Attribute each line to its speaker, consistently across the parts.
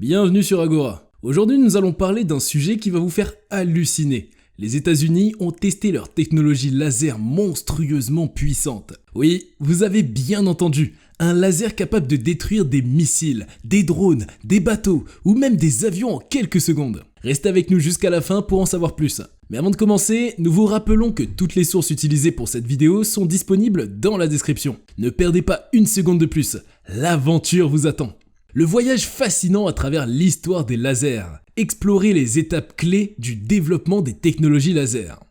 Speaker 1: Bienvenue sur Agora. Aujourd'hui, nous allons parler d'un sujet qui va vous faire halluciner. Les États-Unis ont testé leur technologie laser monstrueusement puissante. Oui, vous avez bien entendu, un laser capable de détruire des missiles, des drones, des bateaux ou même des avions en quelques secondes. Restez avec nous jusqu'à la fin pour en savoir plus. Mais avant de commencer, nous vous rappelons que toutes les sources utilisées pour cette vidéo sont disponibles dans la description. Ne perdez pas une seconde de plus, l'aventure vous attend. Le voyage fascinant à travers l'histoire des lasers. Explorer les étapes clés du développement des technologies laser.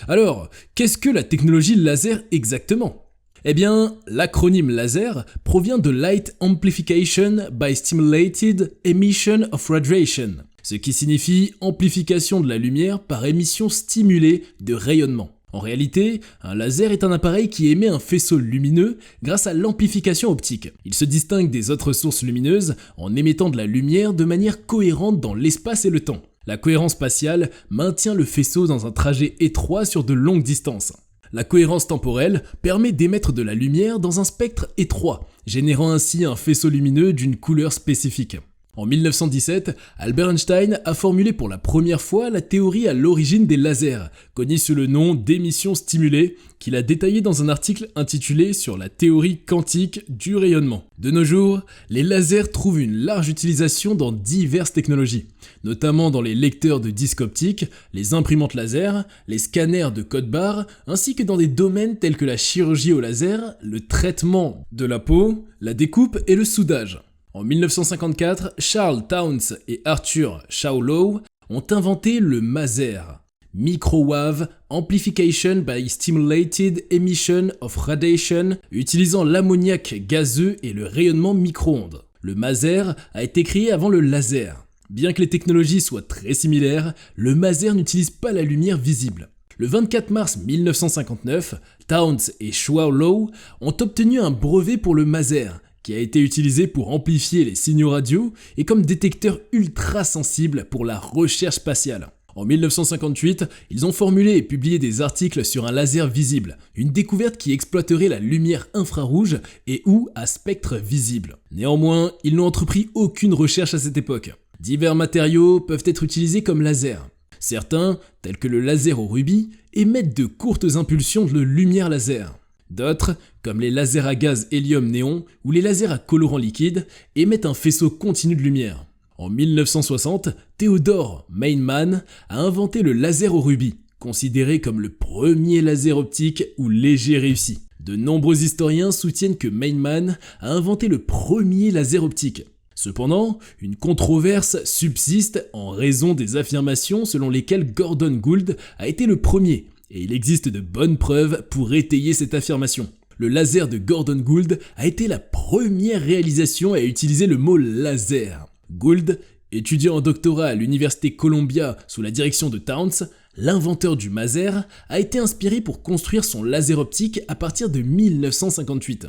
Speaker 1: Alors, qu'est-ce que la technologie laser exactement ? Eh bien, l'acronyme laser provient de Light Amplification by Stimulated Emission of Radiation, ce qui signifie amplification de la lumière par émission stimulée de rayonnement. En réalité, un laser est un appareil qui émet un faisceau lumineux grâce à l'amplification optique. Il se distingue des autres sources lumineuses en émettant de la lumière de manière cohérente dans l'espace et le temps. La cohérence spatiale maintient le faisceau dans un trajet étroit sur de longues distances. La cohérence temporelle permet d'émettre de la lumière dans un spectre étroit, générant ainsi un faisceau lumineux d'une couleur spécifique. En 1917, Albert Einstein a formulé pour la première fois la théorie à l'origine des lasers, connue sous le nom d'émission stimulée, qu'il a détaillée dans un article intitulé sur la théorie quantique du rayonnement. De nos jours, les lasers trouvent une large utilisation dans diverses technologies, notamment dans les lecteurs de disques optiques, les imprimantes laser, les scanners de code-barres, ainsi que dans des domaines tels que la chirurgie au laser, le traitement de la peau, la découpe et le soudage. En 1954, Charles Townes et Arthur Shawlow ont inventé le MASER, Microwave Amplification by Stimulated Emission of Radiation, utilisant l'ammoniac gazeux et le rayonnement micro-ondes. Le MASER a été créé avant le laser. Bien que les technologies soient très similaires, le MASER n'utilise pas la lumière visible. Le 24 mars 1959, Townes et Shawlow ont obtenu un brevet pour le MASER, qui a été utilisé pour amplifier les signaux radio et comme détecteur ultra sensible pour la recherche spatiale. En 1958, ils ont formulé et publié des articles sur un laser visible, une découverte qui exploiterait la lumière infrarouge et ou à spectre visible. Néanmoins, ils n'ont entrepris aucune recherche à cette époque. Divers matériaux peuvent être utilisés comme laser. Certains, tels que le laser au rubis, émettent de courtes impulsions de lumière laser. D'autres, comme les lasers à gaz hélium-néon ou les lasers à colorant liquide, émettent un faisceau continu de lumière. En 1960, Theodore Meinmann a inventé le laser au rubis, considéré comme le premier laser optique ou léger réussi. De nombreux historiens soutiennent que Meinmann a inventé le premier laser optique. Cependant, une controverse subsiste en raison des affirmations selon lesquelles Gordon Gould a été le premier. Et il existe de bonnes preuves pour étayer cette affirmation. Le laser de Gordon Gould a été la première réalisation à utiliser le mot laser. Gould, étudiant en doctorat à l'université Columbia sous la direction de Townes, l'inventeur du MASER, a été inspiré pour construire son laser optique à partir de 1958.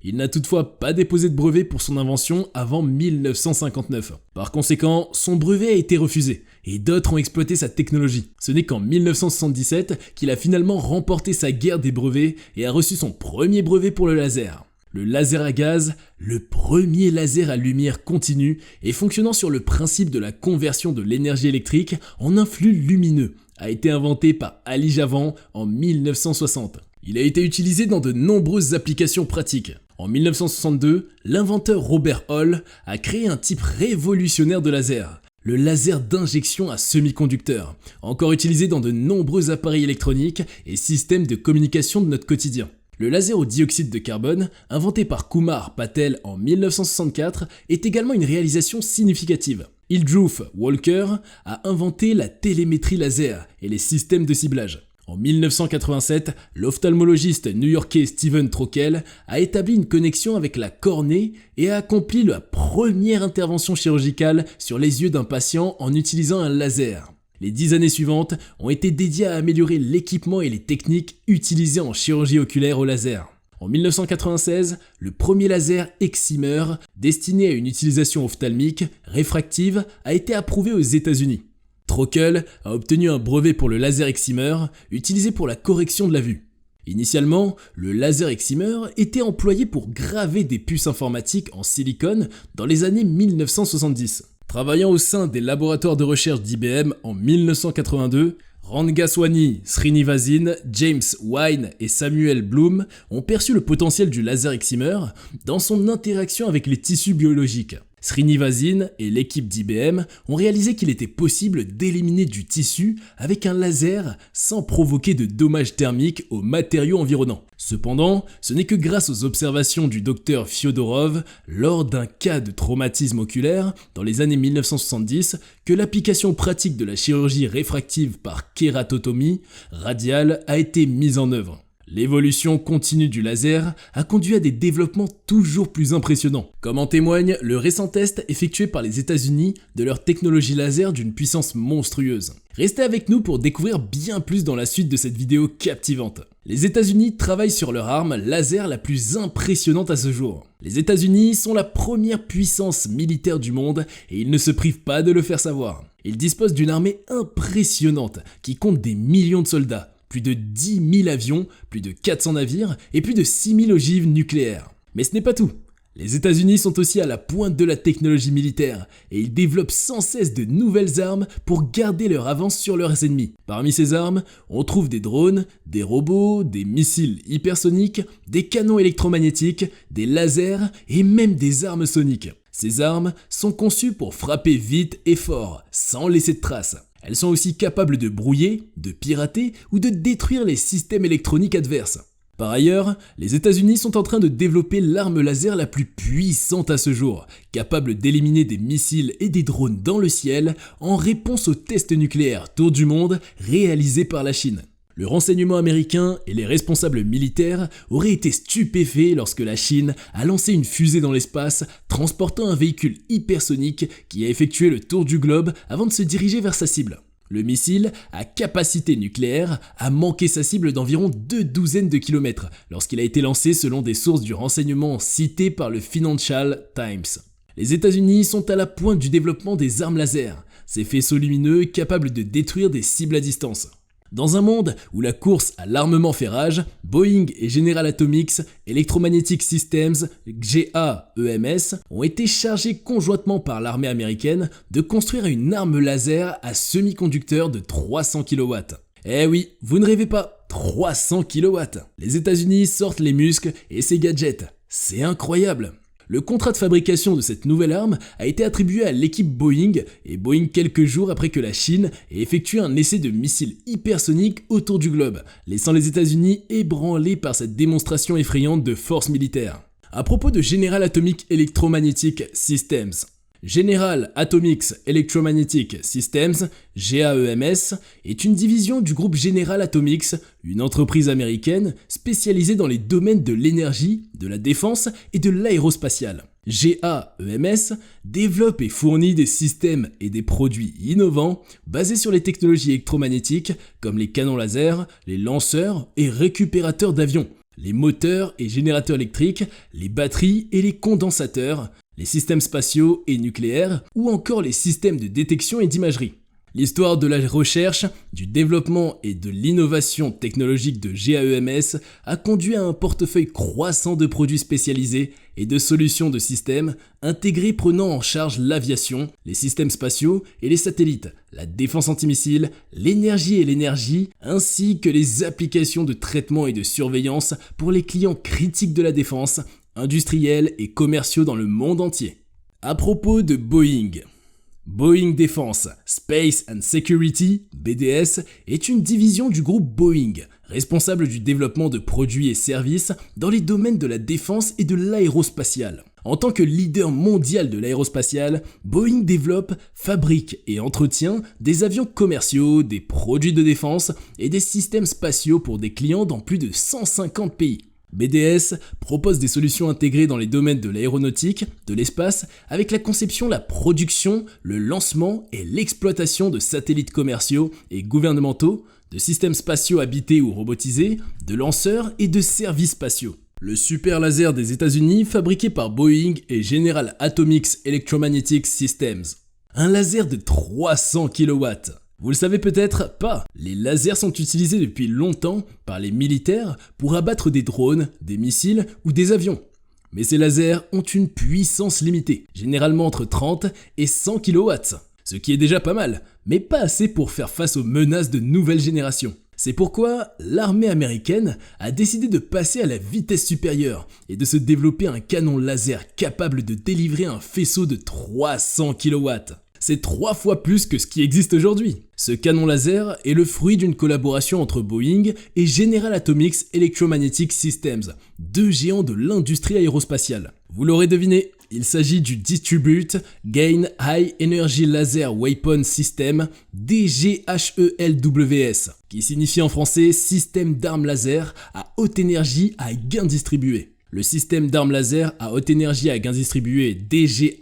Speaker 1: Il n'a toutefois pas déposé de brevet pour son invention avant 1959. Par conséquent, son brevet a été refusé, et d'autres ont exploité sa technologie. Ce n'est qu'en 1977 qu'il a finalement remporté sa guerre des brevets et a reçu son premier brevet pour le laser. Le laser à gaz, le premier laser à lumière continue et fonctionnant sur le principe de la conversion de l'énergie électrique en un flux lumineux, a été inventé par Ali Javan en 1960. Il a été utilisé dans de nombreuses applications pratiques. En 1962, l'inventeur Robert Hall a créé un type révolutionnaire de laser, le laser d'injection à semi-conducteur, encore utilisé dans de nombreux appareils électroniques et systèmes de communication de notre quotidien. Le laser au dioxyde de carbone, inventé par Kumar Patel en 1964, est également une réalisation significative. Hildruf Walker a inventé la télémétrie laser et les systèmes de ciblage. En 1987, l'ophtalmologiste new-yorkais Steven Trokel a établi une connexion avec la cornée et a accompli la première intervention chirurgicale sur les yeux d'un patient en utilisant un laser. Les 10 années suivantes ont été dédiées à améliorer l'équipement et les techniques utilisées en chirurgie oculaire au laser. En 1996, le premier laser excimer, destiné à une utilisation ophtalmique réfractive, a été approuvé aux États-Unis. Trokel a obtenu un brevet pour le laser excimer, utilisé pour la correction de la vue. Initialement, le laser excimer était employé pour graver des puces informatiques en silicone dans les années 1970. Travaillant au sein des laboratoires de recherche d'IBM en 1982, Rangaswamy Srinivasan, James Wine et Samuel Bloom ont perçu le potentiel du laser excimer dans son interaction avec les tissus biologiques. Srinivasan et l'équipe d'IBM ont réalisé qu'il était possible d'éliminer du tissu avec un laser sans provoquer de dommages thermiques aux matériaux environnants. Cependant, ce n'est que grâce aux observations du docteur Fyodorov lors d'un cas de traumatisme oculaire dans les années 1970 que l'application pratique de la chirurgie réfractive par kératotomie radiale a été mise en œuvre. L'évolution continue du laser a conduit à des développements toujours plus impressionnants, comme en témoigne le récent test effectué par les États-Unis de leur technologie laser d'une puissance monstrueuse. Restez avec nous pour découvrir bien plus dans la suite de cette vidéo captivante. Les États-Unis travaillent sur leur arme laser la plus impressionnante à ce jour. Les États-Unis sont la première puissance militaire du monde et ils ne se privent pas de le faire savoir. Ils disposent d'une armée impressionnante qui compte des millions de soldats. Plus de 10 000 avions, plus de 400 navires et plus de 6 000 ogives nucléaires. Mais ce n'est pas tout. Les États-Unis sont aussi à la pointe de la technologie militaire et ils développent sans cesse de nouvelles armes pour garder leur avance sur leurs ennemis. Parmi ces armes, on trouve des drones, des robots, des missiles hypersoniques, des canons électromagnétiques, des lasers et même des armes soniques. Ces armes sont conçues pour frapper vite et fort, sans laisser de traces. Elles sont aussi capables de brouiller, de pirater ou de détruire les systèmes électroniques adverses. Par ailleurs, les États-Unis sont en train de développer l'arme laser la plus puissante à ce jour, capable d'éliminer des missiles et des drones dans le ciel en réponse aux tests nucléaires tour du monde réalisés par la Chine. Le renseignement américain et les responsables militaires auraient été stupéfaits lorsque la Chine a lancé une fusée dans l'espace transportant un véhicule hypersonique qui a effectué le tour du globe avant de se diriger vers sa cible. Le missile, à capacité nucléaire, a manqué sa cible d'environ 2 kilomètres lorsqu'il a été lancé selon des sources du renseignement citées par le Financial Times. Les États-Unis sont à la pointe du développement des armes laser, ces faisceaux lumineux capables de détruire des cibles à distance. Dans un monde où la course à l'armement fait rage, Boeing et General Atomics Electromagnetic Systems, GAEMS, ont été chargés conjointement par l'armée américaine de construire une arme laser à semi-conducteur de 300 kW. Eh oui, vous ne rêvez pas, 300 kW. Les États-Unis sortent les muscles et ses gadgets. C'est incroyable. Le contrat de fabrication de cette nouvelle arme a été attribué à l'équipe Boeing, et Boeing quelques jours après que la Chine ait effectué un essai de missile hypersonique autour du globe, laissant les États-Unis ébranlés par cette démonstration effrayante de force militaire. À propos de General Atomic Electromagnetic Systems, General Atomics Electromagnetic Systems, GAEMS, est une division du groupe General Atomics, une entreprise américaine spécialisée dans les domaines de l'énergie, de la défense et de l'aérospatiale. GAEMS développe et fournit des systèmes et des produits innovants basés sur les technologies électromagnétiques comme les canons laser, les lanceurs et récupérateurs d'avions, les moteurs et générateurs électriques, les batteries et les condensateurs, les systèmes spatiaux et nucléaires, ou encore les systèmes de détection et d'imagerie. L'histoire de la recherche, du développement et de l'innovation technologique de GAEMS a conduit à un portefeuille croissant de produits spécialisés et de solutions de systèmes intégrés prenant en charge l'aviation, les systèmes spatiaux et les satellites, la défense antimissile, l'énergie, ainsi que les applications de traitement et de surveillance pour les clients critiques de la défense, industriels et commerciaux dans le monde entier. À propos de Boeing, Boeing Defense, Space and Security, BDS, est une division du groupe Boeing, responsable du développement de produits et services dans les domaines de la défense et de l'aérospatiale. En tant que leader mondial de l'aérospatiale, Boeing développe, fabrique et entretient des avions commerciaux, des produits de défense et des systèmes spatiaux pour des clients dans plus de 150 pays. BDS propose des solutions intégrées dans les domaines de l'aéronautique, de l'espace, avec la conception, la production, le lancement et l'exploitation de satellites commerciaux et gouvernementaux, de systèmes spatiaux habités ou robotisés, de lanceurs et de services spatiaux. Le super laser des États-Unis fabriqué par Boeing et General Atomics Electromagnetic Systems. Un laser de 300 kW. Vous le savez peut-être pas, les lasers sont utilisés depuis longtemps par les militaires pour abattre des drones, des missiles ou des avions. Mais ces lasers ont une puissance limitée, généralement entre 30 et 100 kW, ce qui est déjà pas mal, mais pas assez pour faire face aux menaces de nouvelle génération. C'est pourquoi l'armée américaine a décidé de passer à la vitesse supérieure et de se développer un canon laser capable de délivrer un faisceau de 300 kW. C'est 3 fois plus que ce qui existe aujourd'hui. Ce canon laser est le fruit d'une collaboration entre Boeing et General Atomics Electromagnetic Systems, deux géants de l'industrie aérospatiale. Vous l'aurez deviné, il s'agit du Distribute Gain High Energy Laser Weapon System, DGHELWS, qui signifie en français système d'armes laser à haute énergie à gain distribué. Le système d'armes laser à haute énergie à gain distribué DGHELWS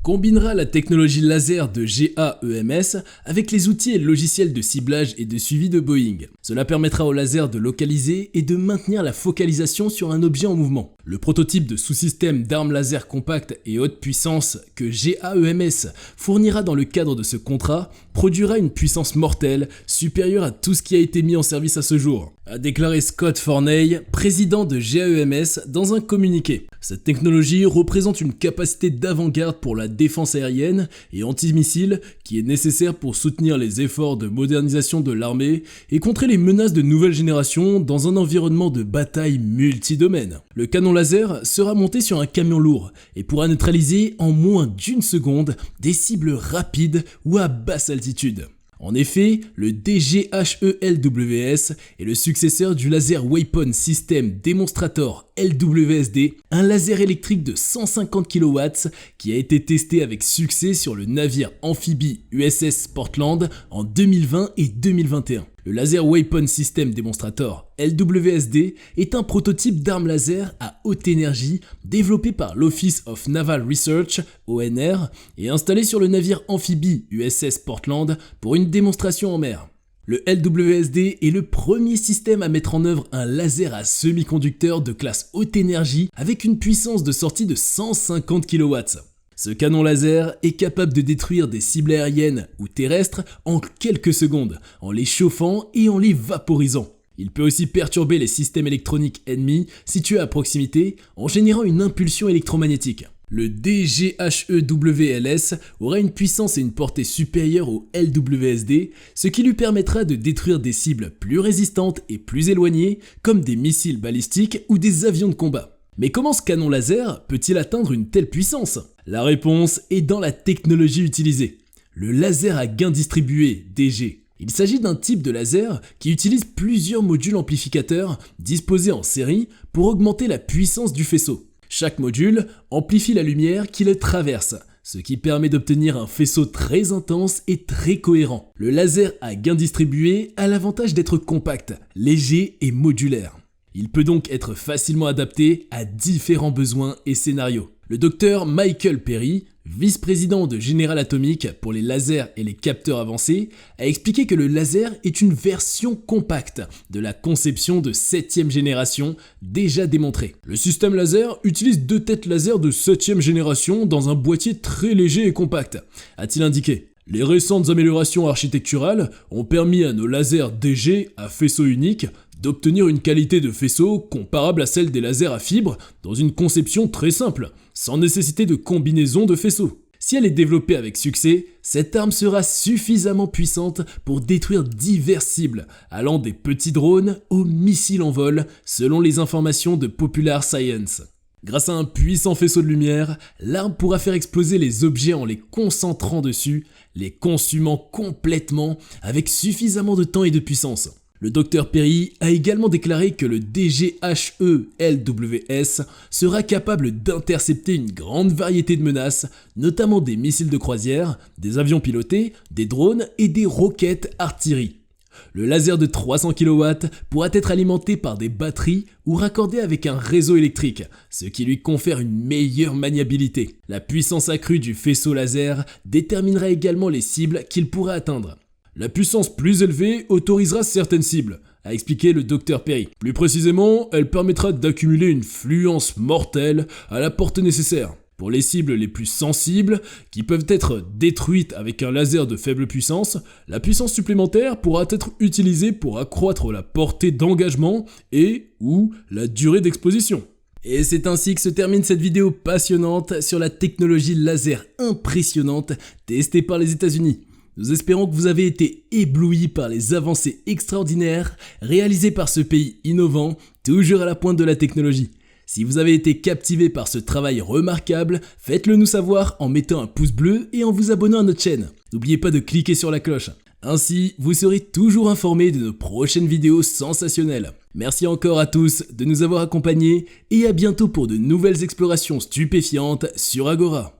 Speaker 1: combinera la technologie laser de GAEMS avec les outils et logiciels de ciblage et de suivi de Boeing. Cela permettra au laser de localiser et de maintenir la focalisation sur un objet en mouvement. Le prototype de sous-système d'armes laser compactes et haute puissance que GAEMS fournira dans le cadre de ce contrat produira une puissance mortelle supérieure à tout ce qui a été mis en service à ce jour, a déclaré Scott Forney, président de GAEMS, dans un communiqué. Cette technologie représente une capacité d'avant-garde pour la défense aérienne et antimissile qui est nécessaire pour soutenir les efforts de modernisation de l'armée et contrer les menaces de nouvelle génération dans un environnement de bataille multidomaine. Le canon laser sera monté sur un camion lourd et pourra neutraliser en moins d'1 seconde des cibles rapides ou à basse altitude. En effet, le DGHELWS est le successeur du Laser Weapon System Demonstrator LWSD, un laser électrique de 150 kW qui a été testé avec succès sur le navire amphibie USS Portland en 2020 et 2021. Le Laser Weapon System Demonstrator LWSD est un prototype d'arme laser à haute énergie développé par l'Office of Naval Research, ONR, et installé sur le navire amphibie USS Portland pour une démonstration en mer. Le LWSD est le premier système à mettre en œuvre un laser à semi-conducteur de classe haute énergie avec une puissance de sortie de 150 kW. Ce canon laser est capable de détruire des cibles aériennes ou terrestres en quelques secondes, en les chauffant et en les vaporisant. Il peut aussi perturber les systèmes électroniques ennemis situés à proximité en générant une impulsion électromagnétique. Le DGHEWLS aura une puissance et une portée supérieures au LWSD, ce qui lui permettra de détruire des cibles plus résistantes et plus éloignées, comme des missiles balistiques ou des avions de combat. Mais comment ce canon laser peut-il atteindre une telle puissance ? La réponse est dans la technologie utilisée, le laser à gain distribué, DG. Il s'agit d'un type de laser qui utilise plusieurs modules amplificateurs disposés en série pour augmenter la puissance du faisceau. Chaque module amplifie la lumière qui le traverse, ce qui permet d'obtenir un faisceau très intense et très cohérent. Le laser à gain distribué a l'avantage d'être compact, léger et modulaire. Il peut donc être facilement adapté à différents besoins et scénarios. Le docteur Michael Perry, vice-président de General Atomics pour les lasers et les capteurs avancés, a expliqué que le laser est une version compacte de la conception de 7e génération déjà démontrée. Le système laser utilise 2 têtes laser de 7e génération dans un boîtier très léger et compact, a-t-il indiqué. Les récentes améliorations architecturales ont permis à nos lasers DG à faisceau unique d'obtenir une qualité de faisceau comparable à celle des lasers à fibres dans une conception très simple, sans nécessité de combinaison de faisceaux. Si elle est développée avec succès, cette arme sera suffisamment puissante pour détruire diverses cibles, allant des petits drones aux missiles en vol, selon les informations de Popular Science. Grâce à un puissant faisceau de lumière, l'arme pourra faire exploser les objets en les concentrant dessus, les consumant complètement avec suffisamment de temps et de puissance. Le Dr Perry a également déclaré que le DGHELWS sera capable d'intercepter une grande variété de menaces, notamment des missiles de croisière, des avions pilotés, des drones et des roquettes artillerie. Le laser de 300 kW pourra être alimenté par des batteries ou raccordé avec un réseau électrique, ce qui lui confère une meilleure maniabilité. La puissance accrue du faisceau laser déterminera également les cibles qu'il pourra atteindre. La puissance plus élevée autorisera certaines cibles, a expliqué le Dr Perry. Plus précisément, elle permettra d'accumuler une fluence mortelle à la portée nécessaire. Pour les cibles les plus sensibles, qui peuvent être détruites avec un laser de faible puissance, la puissance supplémentaire pourra être utilisée pour accroître la portée d'engagement et ou la durée d'exposition. Et c'est ainsi que se termine cette vidéo passionnante sur la technologie laser impressionnante testée par les États-Unis. Nous espérons que vous avez été éblouis par les avancées extraordinaires réalisées par ce pays innovant, toujours à la pointe de la technologie. Si vous avez été captivé par ce travail remarquable, faites-le nous savoir en mettant un pouce bleu et en vous abonnant à notre chaîne. N'oubliez pas de cliquer sur la cloche. Ainsi, vous serez toujours informés de nos prochaines vidéos sensationnelles. Merci encore à tous de nous avoir accompagnés et à bientôt pour de nouvelles explorations stupéfiantes sur Agora.